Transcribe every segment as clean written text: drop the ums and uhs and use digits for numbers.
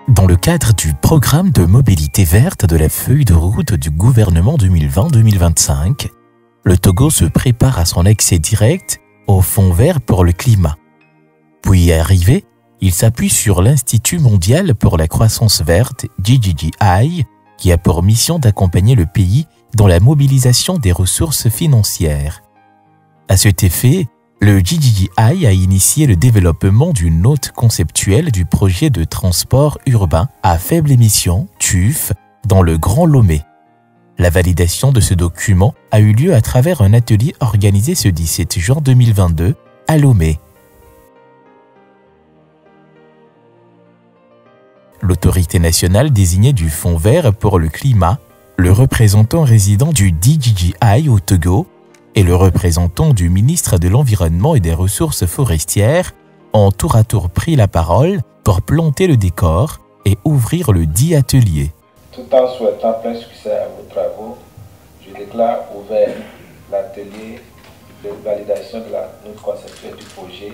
Dans le cadre du programme de mobilité verte de la feuille de route du gouvernement 2020-2025, le Togo se prépare à son accès direct au Fonds vert pour le climat. Pour y arriver, il s'appuie sur l'Institut mondial pour la croissance verte, GGGI, qui a pour mission d'accompagner le pays dans la mobilisation des ressources financières. À cet effet, le GGGI a initié le développement d'une note conceptuelle du projet de transport urbain à faible émission, TUF, dans le Grand Lomé. La validation de ce document a eu lieu à travers un atelier organisé ce 17 juin 2022 à Lomé. L'autorité nationale désignée du Fonds vert pour le climat, le représentant résident du DJGI au Togo et le représentant du ministre de l'Environnement et des Ressources forestières ont tour à tour pris la parole pour planter le décor et ouvrir le dit atelier. Tout en souhaitant plein succès à vos travaux, je déclare ouvert l'atelier de validation de la note conceptuelle du projet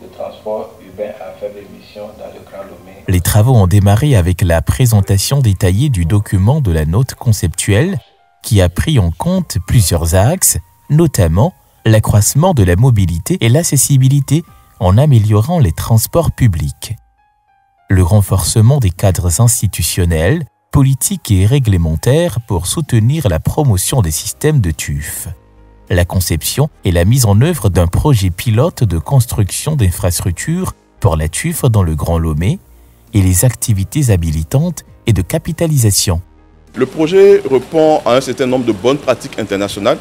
de transport urbain à faible émission dans le Grand Lomé. Les travaux ont démarré avec la présentation détaillée du document de la note conceptuelle qui a pris en compte plusieurs axes, notamment l'accroissement de la mobilité et l'accessibilité en améliorant les transports publics, le renforcement des cadres institutionnels, politiques et réglementaires pour soutenir la promotion des systèmes de TUF, la conception et la mise en œuvre d'un projet pilote de construction d'infrastructures pour la TUF dans le Grand Lomé et les activités habilitantes et de capitalisation. Le projet répond à un certain nombre de bonnes pratiques internationales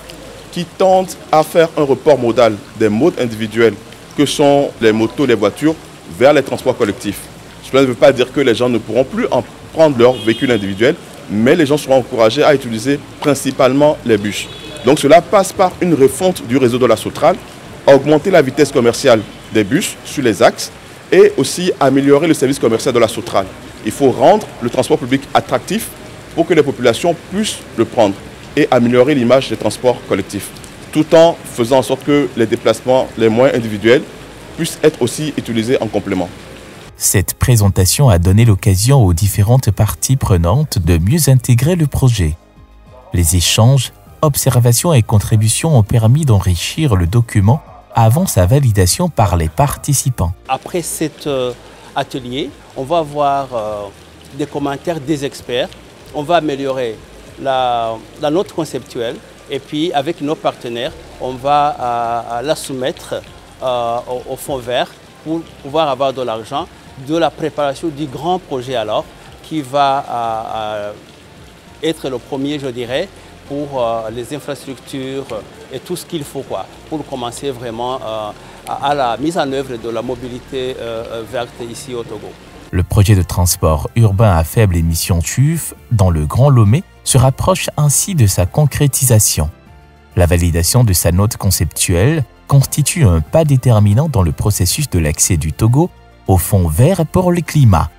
qui tendent à faire un report modal des modes individuels que sont les motos, les voitures, vers les transports collectifs. Cela ne veut pas dire que les gens ne pourront plus en prendre leur véhicule individuel, mais les gens seront encouragés à utiliser principalement les bus. Donc cela passe par une refonte du réseau de la Sotral, augmenter la vitesse commerciale des bus sur les axes et aussi améliorer le service commercial de la Sotral. Il faut rendre le transport public attractif pour que les populations puissent le prendre et améliorer l'image des transports collectifs, tout en faisant en sorte que les déplacements les moins individuels puissent être aussi utilisés en complément. Cette présentation a donné l'occasion aux différentes parties prenantes de mieux intégrer le projet. Les échanges, observations et contributions ont permis d'enrichir le document avant sa validation par les participants. Après cet atelier, on va avoir des commentaires des experts. On va améliorer la note conceptuelle et puis avec nos partenaires, on va la soumettre au Fonds vert pour pouvoir avoir de l'argent de la préparation du grand projet alors qui va être le premier, je dirais, pour les infrastructures et tout ce qu'il faut pour commencer vraiment à la mise en œuvre de la mobilité verte ici au Togo. Le projet de transport urbain à faible émission TUF dans le Grand Lomé se rapproche ainsi de sa concrétisation. La validation de sa note conceptuelle constitue un pas déterminant dans le processus de l'accès du Togo au Fonds vert pour le climat.